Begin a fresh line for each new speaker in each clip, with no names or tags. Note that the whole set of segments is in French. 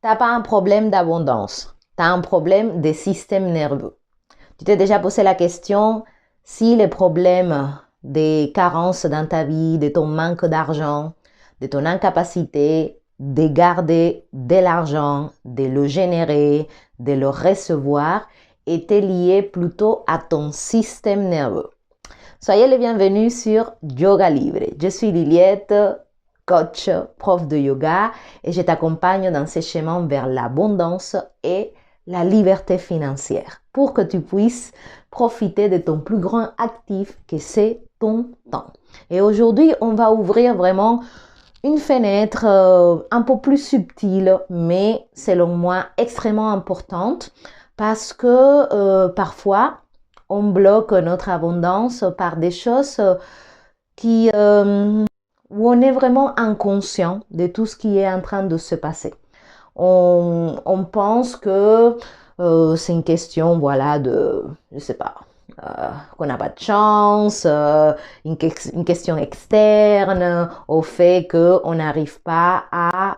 T'as pas un problème d'abondance, tu as un problème des systèmes nerveux. Tu t'es déjà posé la question si les problèmes des carences dans ta vie, de ton manque d'argent, de ton incapacité de garder de l'argent, de le générer, de le recevoir, étaient liés plutôt à ton système nerveux. Soyez les bienvenus sur Yoga Libre. Je suis Liliette, coach, prof de yoga, et je t'accompagne dans ces chemins vers l'abondance et la liberté financière pour que tu puisses profiter de ton plus grand actif que c'est ton temps. Et aujourd'hui, on va ouvrir vraiment une fenêtre un peu plus subtile, mais selon moi extrêmement importante parce que parfois, on bloque notre abondance par des choses où on est vraiment inconscient de tout ce qui est en train de se passer. On pense que c'est une question, voilà, je sais pas, qu'on n'a pas de chance, une question externe au fait qu'on n'arrive pas à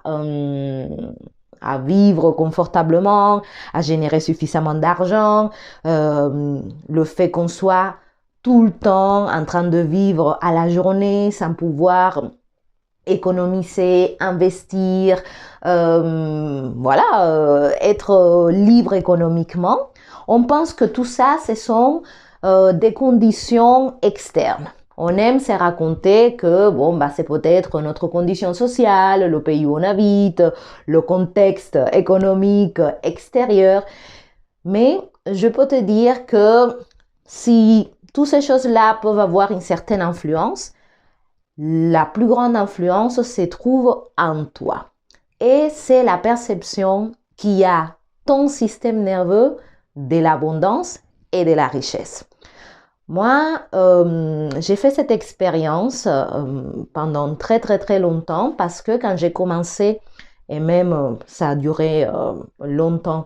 vivre confortablement, à générer suffisamment d'argent, le fait qu'on soit tout le temps en train de vivre à la journée sans pouvoir économiser, investir, être libre économiquement. On pense que tout ça, ce sont des conditions externes. On aime se raconter que c'est peut-être notre condition sociale, le pays où on habite, le contexte économique extérieur. Mais je peux te dire que si toutes ces choses-là peuvent avoir une certaine influence, la plus grande influence se trouve en toi. Et c'est la perception qu'il y a ton système nerveux de l'abondance et de la richesse. Moi, j'ai fait cette expérience pendant très très très longtemps parce que quand j'ai commencé, et même ça a duré longtemps,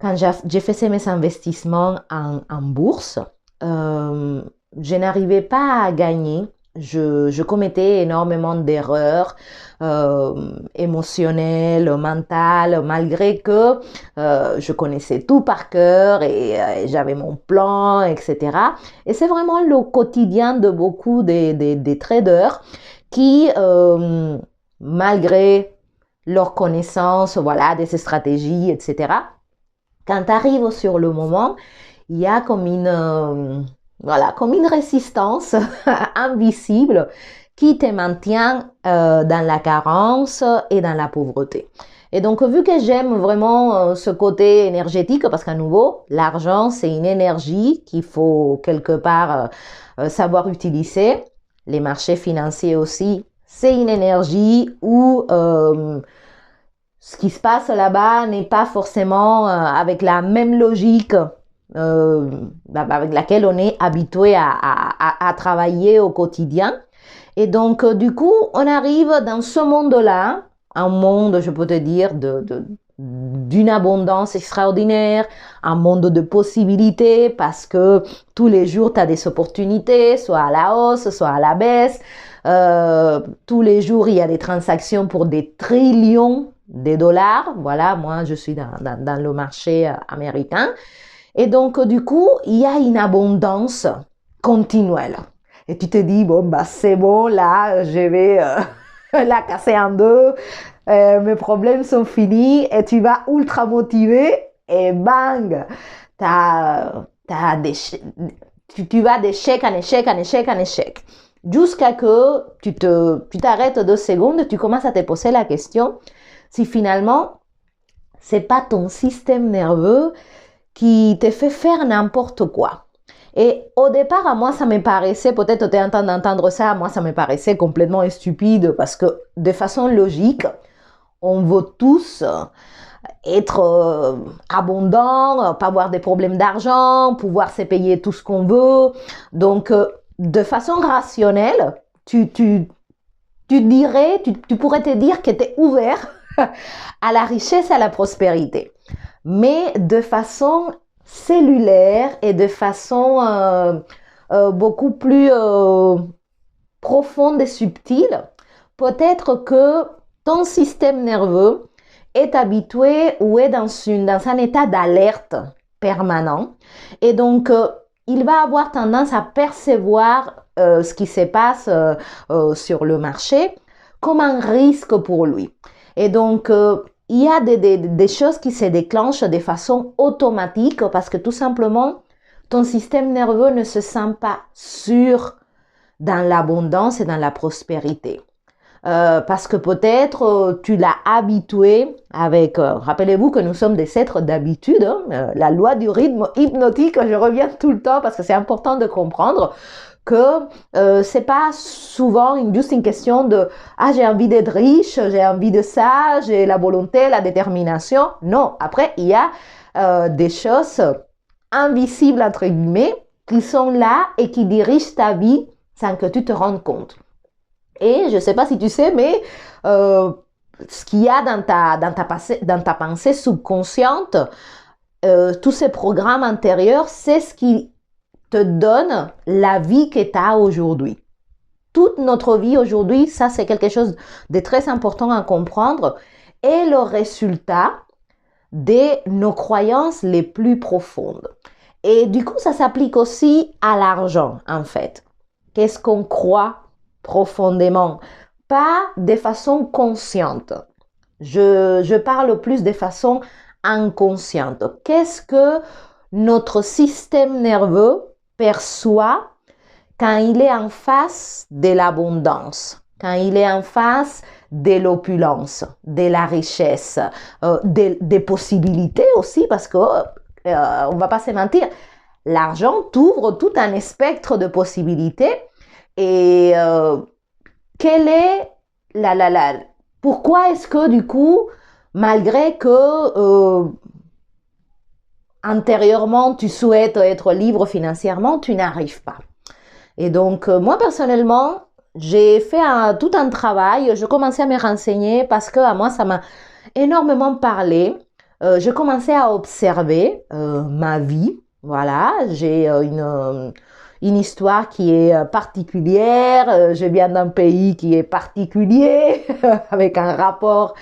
quand j'ai fait mes investissements en bourse, je n'arrivais pas à gagner. Je commettais énormément d'erreurs émotionnelles, mentales, malgré que je connaissais tout par cœur et j'avais mon plan, etc. Et c'est vraiment le quotidien de beaucoup des traders qui, malgré leur connaissance, voilà, de ces stratégies, etc., quand tu arrives sur le moment, il y a comme comme une résistance invisible qui te maintient dans la carence et dans la pauvreté. Et donc, vu que j'aime vraiment ce côté énergétique, parce qu'à nouveau, l'argent, c'est une énergie qu'il faut quelque part savoir utiliser. Les marchés financiers aussi, c'est une énergie où ce qui se passe là-bas n'est pas forcément avec la même logique avec laquelle on est habitué à travailler au quotidien. Et donc, du coup, on arrive dans ce monde-là, un monde, je peux te dire, d'une abondance extraordinaire, un monde de possibilités, parce que tous les jours, tu as des opportunités, soit à la hausse, soit à la baisse. Tous les jours, il y a des transactions pour des trillions de dollars. Voilà, moi, je suis dans le marché américain. Et donc, du coup, il y a une abondance continuelle. Et tu te dis, c'est bon, là, je vais la casser en deux. Mes problèmes sont finis. Et tu vas ultra motivé. Et bang, tu vas d'échec en échec, en échec, en échec. Jusqu'à que tu t'arrêtes 2 secondes, tu commences à te poser la question si finalement, c'est pas ton système nerveux qui te fait faire n'importe quoi. Et au départ, à moi, ça me paraissait, peut-être tu es en train d'entendre ça, à moi, ça me paraissait complètement stupide parce que de façon logique, on veut tous être abondant, pas avoir des problèmes d'argent, pouvoir se payer tout ce qu'on veut. Donc, de façon rationnelle, tu pourrais te dire que tu es ouvert à la richesse et à la prospérité. Mais de façon cellulaire et de façon beaucoup plus profonde et subtile, peut-être que ton système nerveux est habitué ou est dans un état d'alerte permanent. Et donc, il va avoir tendance à percevoir ce qui se passe sur le marché comme un risque pour lui. Et donc, il y a des choses qui se déclenchent de façon automatique parce que tout simplement, ton système nerveux ne se sent pas sûr dans l'abondance et dans la prospérité. Parce que peut-être tu l'as habitué avec, rappelez-vous que nous sommes des êtres d'habitude, hein, la loi du rythme hypnotique, je reviens tout le temps parce que c'est important de comprendre que c'est pas souvent juste une question de j'ai envie d'être riche, j'ai envie de ça, j'ai la volonté, la détermination. Non, après il y a des choses invisibles entre guillemets qui sont là et qui dirigent ta vie sans que tu te rendes compte. Et je ne sais pas si tu sais, mais ce qu'il y a dans ta pensée subconsciente, tous ces programmes antérieurs, c'est ce qui te donne la vie que tu as aujourd'hui. Toute notre vie aujourd'hui, ça c'est quelque chose de très important à comprendre, est le résultat de nos croyances les plus profondes. Et du coup, ça s'applique aussi à l'argent, en fait. Qu'est-ce qu'on croit profondément? Pas de façon consciente. Je parle plus de façon inconsciente. Qu'est-ce que notre système nerveux perçoit quand il est en face de l'abondance, quand il est en face de l'opulence, de la richesse, des possibilités aussi, parce que on va pas se mentir, l'argent t'ouvre tout un spectre de possibilités. Et quelle est pourquoi est-ce que du coup, malgré que antérieurement tu souhaites être libre financièrement, tu n'arrives pas? Et donc, moi personnellement, j'ai fait tout un travail, je commençais à me renseigner parce que à moi, ça m'a énormément parlé. Je commençais à observer ma vie. Voilà, j'ai une histoire qui est particulière. Je viens d'un pays qui est particulier, avec un rapport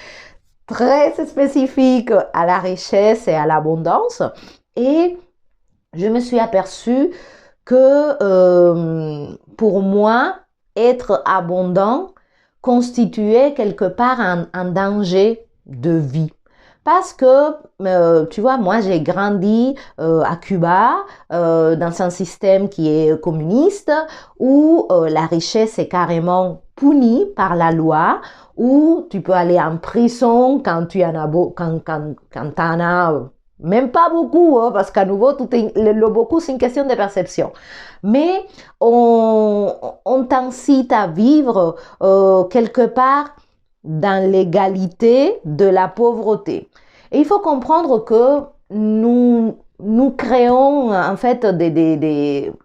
très spécifique à la richesse et à l'abondance. Et je me suis aperçue que pour moi, être abondant constituait quelque part un danger de vie. Parce que, tu vois, moi j'ai grandi à Cuba, dans un système qui est communiste, où la richesse est carrément punie par la loi, où tu peux aller en prison quand tu en as, quand t'en as même pas beaucoup, hein, parce qu'à nouveau, le beaucoup, c'est une question de perception. Mais on t'incite à vivre quelque part dans l'égalité de la pauvreté. Et il faut comprendre que nous créons en fait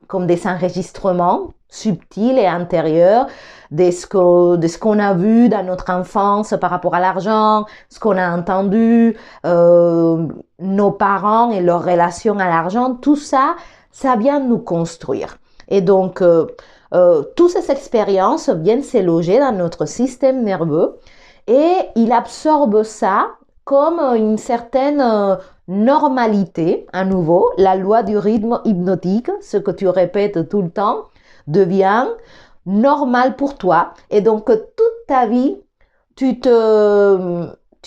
comme des enregistrements subtils et antérieurs de ce qu'on a vu dans notre enfance par rapport à l'argent, ce qu'on a entendu, nos parents et leur relation à l'argent, tout ça, ça vient nous construire. Et donc, toutes ces expériences viennent se loger dans notre système nerveux et il absorbe ça comme une certaine normalité, à nouveau, la loi du rythme hypnotique, ce que tu répètes tout le temps, devient normal pour toi. Et donc, toute ta vie, tu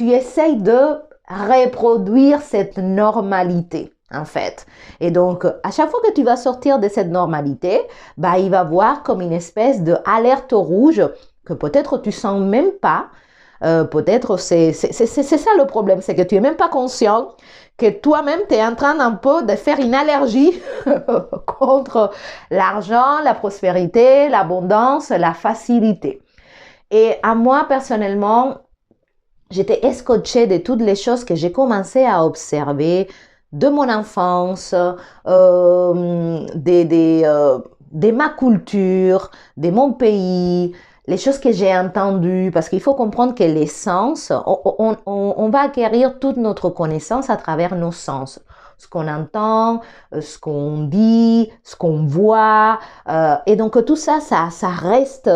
essayes de reproduire cette normalité, en fait. Et donc, à chaque fois que tu vas sortir de cette normalité, bah, il va voir comme une espèce de alerte rouge que peut-être tu sens même pas. Peut-être c'est ça le problème, c'est que tu es même pas conscient que toi-même tu es en train un peu de faire une allergie contre l'argent, la prospérité, l'abondance, la facilité. Et à moi personnellement, j'étais escotchée de toutes les choses que j'ai commencé à observer de mon enfance, de ma culture, de mon pays, les choses que j'ai entendues, parce qu'il faut comprendre que les sens, on va acquérir toute notre connaissance à travers nos sens. Ce qu'on entend, ce qu'on dit, ce qu'on voit. Et donc tout ça, ça reste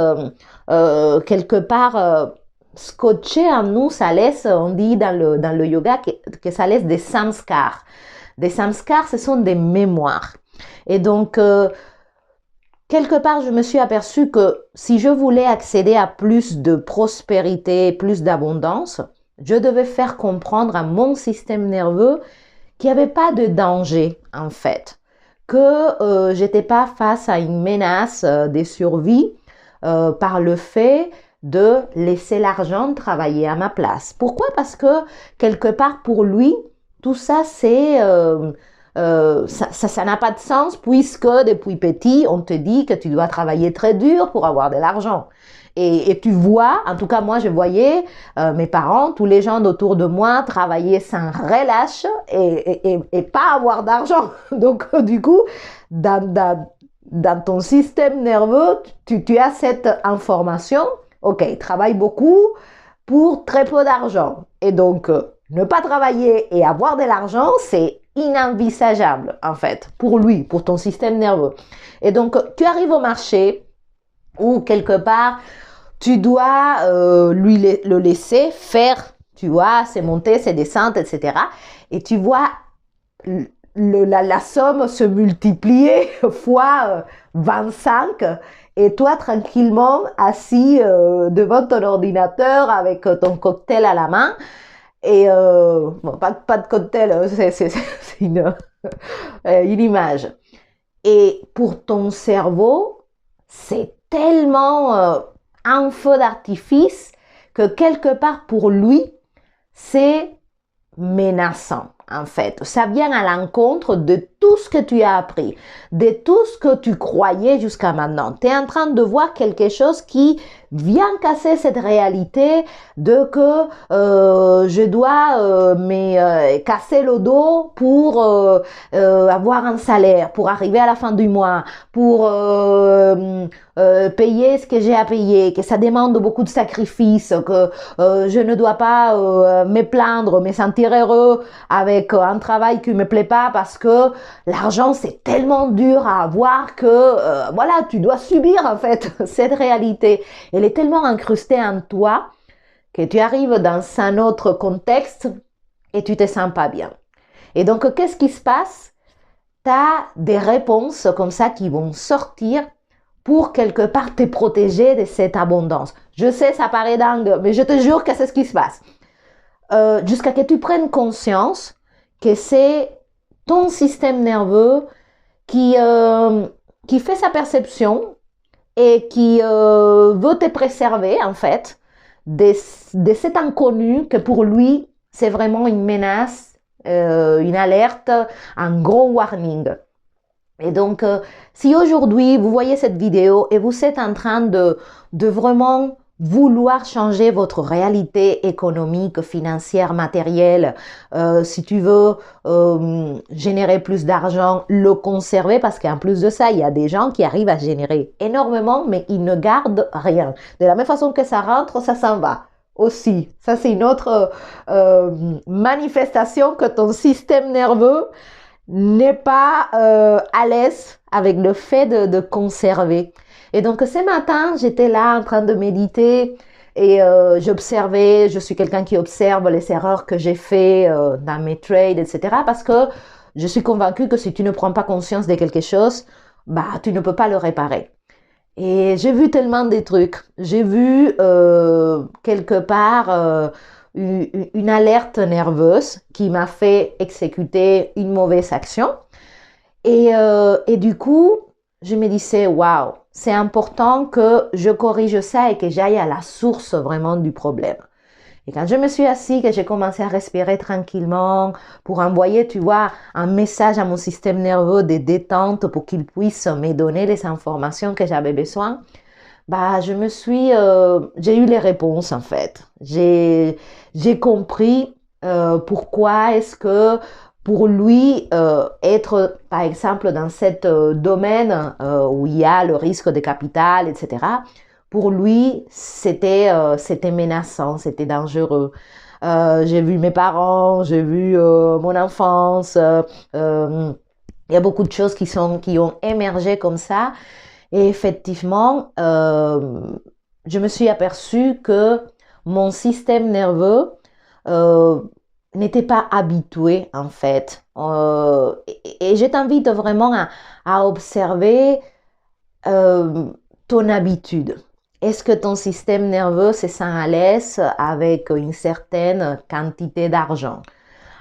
quelque part scotché en nous, ça laisse, on dit dans le yoga que ça laisse des samskars. Des samskars, ce sont des mémoires. Et donc, quelque part, je me suis aperçue que si je voulais accéder à plus de prospérité, plus d'abondance, je devais faire comprendre à mon système nerveux qu'il n'y avait pas de danger, en fait. Que j'étais pas face à une menace de survie par le fait de laisser l'argent travailler à ma place. Pourquoi? Parce que quelque part pour lui, tout ça ça n'a pas de sens puisque depuis petit, on te dit que tu dois travailler très dur pour avoir de l'argent. Et tu vois, en tout cas moi je voyais mes parents, tous les gens autour de moi travailler sans relâche et pas avoir d'argent. Donc du coup, dans ton système nerveux, tu as cette information, ok, travaille beaucoup pour très peu d'argent. Et donc, ne pas travailler et avoir de l'argent, c'est inenvisageable en fait, pour lui, pour ton système nerveux. Et donc, tu arrives au marché où quelque part, tu dois le laisser faire, tu vois, ses montées, ses descentes, etc. Et tu vois la somme se multiplier fois 25 et toi tranquillement assis devant ton ordinateur avec ton cocktail à la main et bon, pas de cocktail, c'est une image. Et pour ton cerveau, c'est tellement un feu d'artifice que quelque part pour lui, c'est menaçant en fait. Ça vient à l'encontre de tout ce que tu as appris, de tout ce que tu croyais jusqu'à maintenant. Tu es en train de voir quelque chose qui vient casser cette réalité de que je dois casser le dos pour avoir un salaire, pour arriver à la fin du mois, pour payer ce que j'ai à payer, que ça demande beaucoup de sacrifices, que je ne dois pas me plaindre, me sentir heureux avec un travail qui me plaît pas parce que l'argent c'est tellement dur à avoir que voilà, tu dois subir en fait cette réalité. Elle est tellement incrustée en toi que tu arrives dans un autre contexte et tu te sens pas bien. Et donc qu'est-ce qui se passe? Tu as des réponses comme ça qui vont sortir pour quelque part te protéger de cette abondance. Je sais, ça paraît dingue, mais je te jure que c'est ce qui se passe. Jusqu'à que tu prennes conscience que c'est ton système nerveux qui fait sa perception et qui veut te préserver en fait de cet inconnu que pour lui c'est vraiment une menace, une alerte, un gros warning. Et donc, si aujourd'hui vous voyez cette vidéo et vous êtes en train de vraiment vouloir changer votre réalité économique, financière, matérielle, si tu veux générer plus d'argent, le conserver, parce qu'en plus de ça, il y a des gens qui arrivent à générer énormément, mais ils ne gardent rien. De la même façon que ça rentre, ça s'en va aussi. Ça, c'est une autre manifestation que ton système nerveux n'est pas à l'aise avec le fait de conserver. Et donc ce matin, j'étais là en train de méditer et j'observais, je suis quelqu'un qui observe les erreurs que j'ai fait dans mes trades, etc. Parce que je suis convaincue que si tu ne prends pas conscience de quelque chose, bah tu ne peux pas le réparer. Et j'ai vu tellement des trucs. J'ai vu quelque part une alerte nerveuse qui m'a fait exécuter une mauvaise action. Et du coup, je me disais, waouh, c'est important que je corrige ça et que j'aille à la source vraiment du problème. Et quand je me suis assise, que j'ai commencé à respirer tranquillement pour envoyer, tu vois, un message à mon système nerveux de détente pour qu'il puisse me donner les informations que j'avais besoin, bah, j'ai eu les réponses en fait. J'ai compris pourquoi est-ce que pour lui, être par exemple dans cet domaine où il y a le risque de capital, etc., pour lui, c'était menaçant, c'était dangereux. J'ai vu mes parents, j'ai vu mon enfance, il y a beaucoup de choses qui ont émergé comme ça. Et effectivement, je me suis aperçue que mon système nerveux n'était pas habitué en fait. Et je t'invite vraiment à observer ton habitude. Est-ce que ton système nerveux se sent à l'aise avec une certaine quantité d'argent,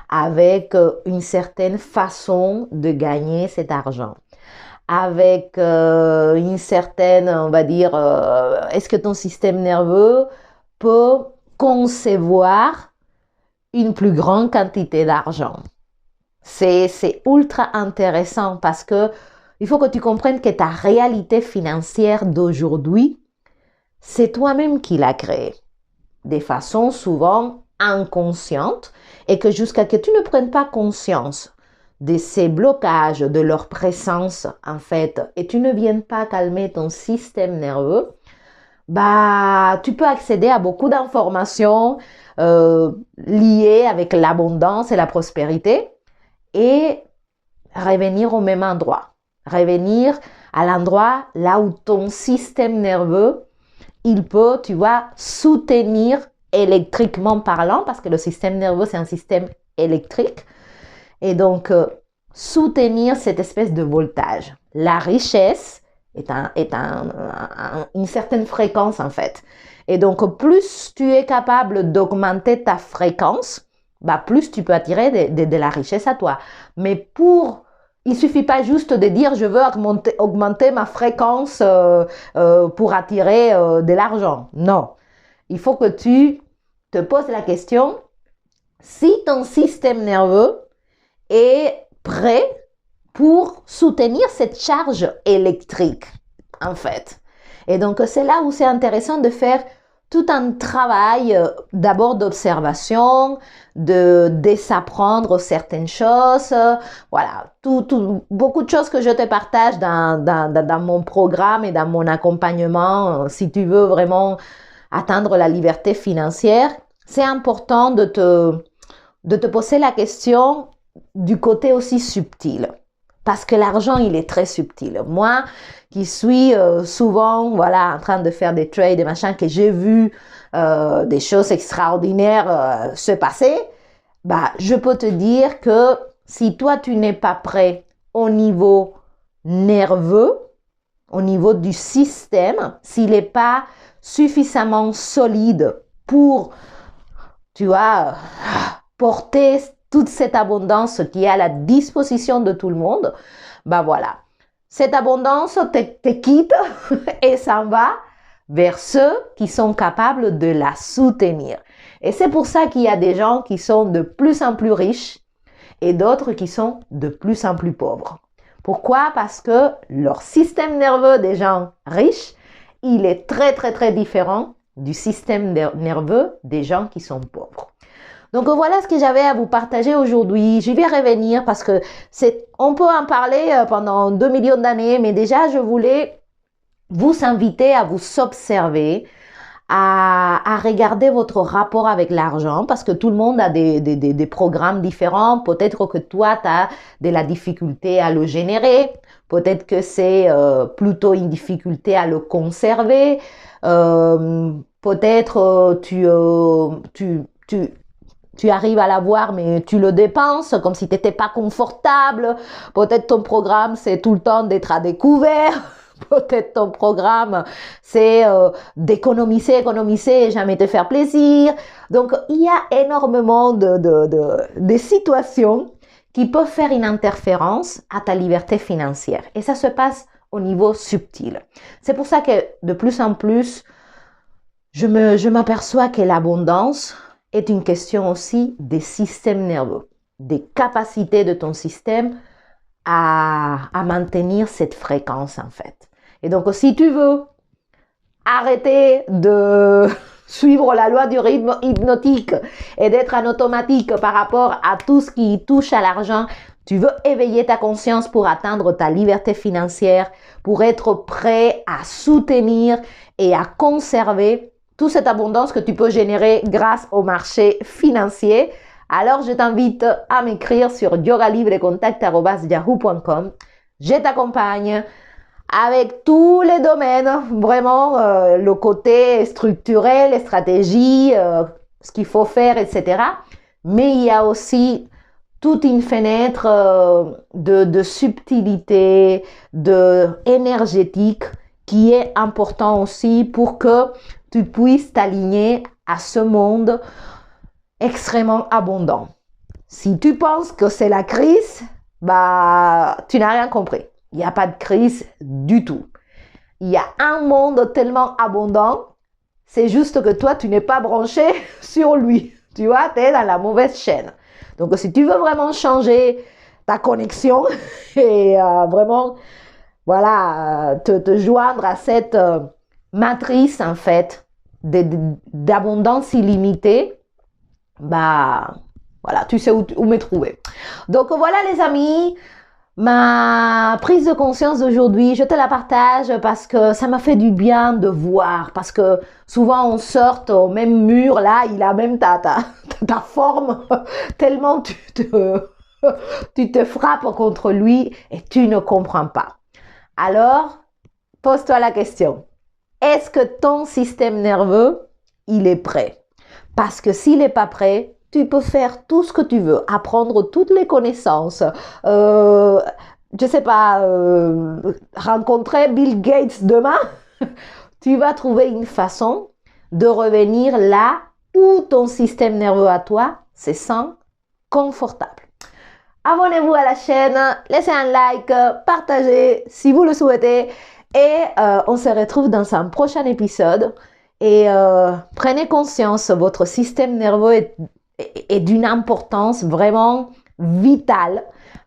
avec une certaine façon de gagner cet argent, avec une certaine, on va dire, est-ce que ton système nerveux peut concevoir une plus grande quantité d'argent? C'est ultra intéressant parce que il faut que tu comprennes que ta réalité financière d'aujourd'hui, c'est toi-même qui l'as créée, de façon souvent inconsciente, et que jusqu'à ce que tu ne prennes pas conscience de ces blocages, de leur présence en fait, et tu ne viennes pas calmer ton système nerveux, bah, tu peux accéder à beaucoup d'informations liées avec l'abondance et la prospérité et revenir au même endroit. Revenir à l'endroit là où ton système nerveux, il peut, tu vois, soutenir électriquement parlant, parce que le système nerveux, c'est un système électrique. Et donc, soutenir cette espèce de voltage. La richesse est une certaine fréquence, en fait. Et donc, plus tu es capable d'augmenter ta fréquence, bah, plus tu peux attirer de la richesse à toi. Mais il suffit pas juste de dire je veux augmenter ma fréquence pour attirer de l'argent. Non. Il faut que tu te poses la question si ton système nerveux est prêt pour soutenir cette charge électrique, en fait. Et donc, c'est là où c'est intéressant de faire tout un travail d'abord d'observation, de désapprendre certaines choses, voilà, beaucoup de choses que je te partage dans mon programme et dans mon accompagnement, si tu veux vraiment atteindre la liberté financière, c'est important de te poser la question du côté aussi subtil. Parce que l'argent, il est très subtil. Moi, qui suis souvent, voilà, en train de faire des trades, des machins, que j'ai vu des choses extraordinaires se passer, bah, je peux te dire que si toi, tu n'es pas prêt au niveau nerveux, au niveau du système, s'il n'est pas suffisamment solide pour, tu vois, porter toute cette abondance qui est à la disposition de tout le monde, bah voilà. Cette abondance te quitte et s'en va vers ceux qui sont capables de la soutenir. Et c'est pour ça qu'il y a des gens qui sont de plus en plus riches et d'autres qui sont de plus en plus pauvres. Pourquoi? Parce que leur système nerveux des gens riches, il est très très très différent du système nerveux des gens qui sont pauvres. Donc voilà ce que j'avais à vous partager aujourd'hui. Je vais revenir parce que on peut en parler pendant 2 millions d'années, mais déjà je voulais vous inviter à vous observer, à regarder votre rapport avec l'argent, parce que tout le monde a des programmes différents. Peut-être que toi, tu as de la difficulté à le générer. Peut-être que c'est plutôt une difficulté à le conserver. Peut-être tu arrives à l'avoir, mais tu le dépenses comme si tu n'étais pas confortable. Peut-être ton programme, c'est tout le temps d'être à découvert. Peut-être ton programme, c'est d'économiser, économiser et jamais te faire plaisir. Donc, il y a énormément de situations qui peuvent faire une interférence à ta liberté financière. Et ça se passe au niveau subtil. C'est pour ça que de plus en plus, je m'aperçois que l'abondance est une question aussi des systèmes nerveux, des capacités de ton système à maintenir cette fréquence en fait. Et donc, si tu veux arrêter de suivre la loi du rythme hypnotique et d'être en automatique par rapport à tout ce qui touche à l'argent, tu veux éveiller ta conscience pour atteindre ta liberté financière, pour être prêt à soutenir et à conserver toute cette abondance que tu peux générer grâce au marché financier. Alors, je t'invite à m'écrire sur yogalibrecontact@yahoo.com. Je t'accompagne avec tous les domaines, vraiment le côté structurel, les stratégies, ce qu'il faut faire, etc. Mais il y a aussi toute une fenêtre de subtilité, de énergétique qui est important aussi pour que tu puisses t'aligner à ce monde extrêmement abondant. Si tu penses que c'est la crise, bah, tu n'as rien compris. Il n'y a pas de crise du tout. Il y a un monde tellement abondant, c'est juste que toi, tu n'es pas branché sur lui. Tu vois, tu es dans la mauvaise chaîne. Donc, si tu veux vraiment changer ta connexion et vraiment, voilà, te joindre à cette matrice, en fait, d'abondance illimitée, bah, voilà, tu sais où me trouver. Donc, voilà, les amis. Ma prise de conscience d'aujourd'hui, je te la partage parce que ça m'a fait du bien de voir. Parce que souvent on sort au même mur, là, il a même ta forme, tellement tu te frappes contre lui et tu ne comprends pas. Alors, pose-toi la question. Est-ce que ton système nerveux, il est prêt? Parce que s'il n'est pas prêt, tu peux faire tout ce que tu veux, apprendre toutes les connaissances, je sais pas, rencontrer Bill Gates demain, tu vas trouver une façon de revenir là où ton système nerveux à toi se sent confortable. Abonnez-vous à la chaîne, laissez un like, partagez si vous le souhaitez et on se retrouve dans un prochain épisode. Et prenez conscience, votre système nerveux est d'une importance vraiment vitale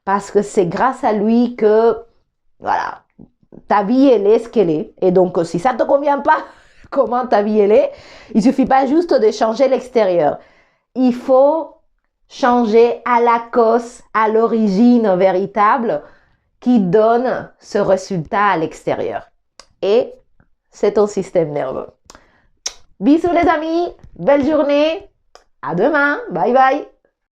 parce que c'est grâce à lui que, voilà, ta vie, elle est ce qu'elle est. Et donc, si ça ne te convient pas, comment ta vie, elle est, il ne suffit pas juste de changer l'extérieur. Il faut changer à la cause, à l'origine véritable qui donne ce résultat à l'extérieur. Et c'est ton système nerveux. Bisous les amis, belle journée, à demain, bye bye.